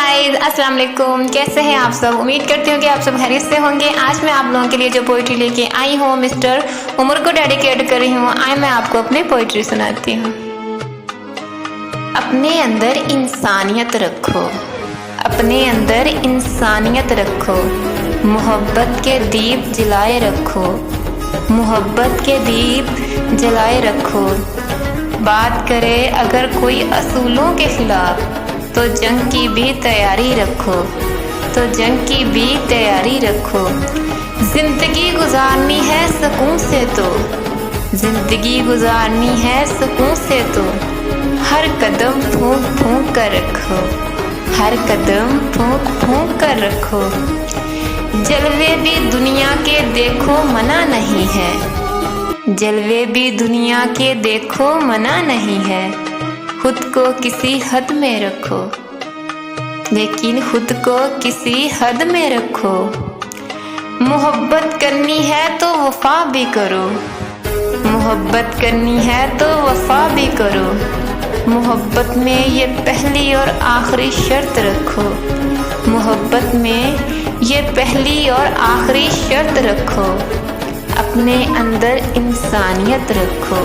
Guys, अस्सलाम वालेकुम। कैसे हैं आप सब? उम्मीद करती हूँ कि आप सब खैरियत से होंगे। आज मैं आप लोगों के लिए जो पोइट्री लेके आई हूँ मिस्टर उमर को डेडिकेट कर रही हूँ। आए मैं आपको अपनी पोइट्री सुनाती हूँ। अपने अंदर इंसानियत रखो, अपने अंदर इंसानियत रखो, मोहब्बत के दीप जलाए रखो, मोहब्बत के दीप जलाए रखो। बात करे अगर कोई असूलों के खिलाफ तो जंग की भी तैयारी रखो, तो जंग की भी तैयारी रखो। जिंदगी गुजारनी है सुकून से, तो जिंदगी गुजारनी है सुकून से, तो हर कदम फूंक फूंक कर रखो, हर कदम फूंक फूंक कर रखो। जलवे भी दुनिया के देखो मना नहीं है, जलवे भी दुनिया के देखो मना नहीं है। खुद को किसी हद में रखो, लेकिन खुद को किसी हद में रखो। मोहब्बत करनी है तो वफा भी करो, मोहब्बत करनी है तो वफा भी करो। मोहब्बत में ये पहली और आखिरी शर्त रखो, मोहब्बत में ये पहली और आखिरी शर्त रखो। अपने अंदर इंसानियत रखो,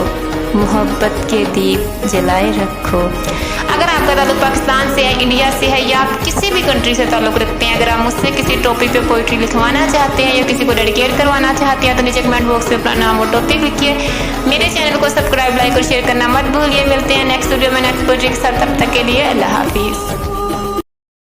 मोहब्बत के दीप जलाए रखो। अगर आपका ताल्लुक पाकिस्तान से है, इंडिया से है, या आप किसी भी कंट्री से ताल्लुक रखते हैं, अगर आप मुझसे किसी टॉपिक पे पोइट्री लिखवाना चाहते हैं या किसी को डेडिकेट करवाना चाहते हैं तो नीचे कमेंट बॉक्स में अपना नाम और टॉपिक लिखिए। मेरे चैनल को सब्सक्राइब, लाइक और शेयर करना मत भूलिए। मिलते हैं नेक्स्ट वीडियो में नेक्स्ट पोइट्री के साथ। तब तक के लिए अल्लाह हाफिज़।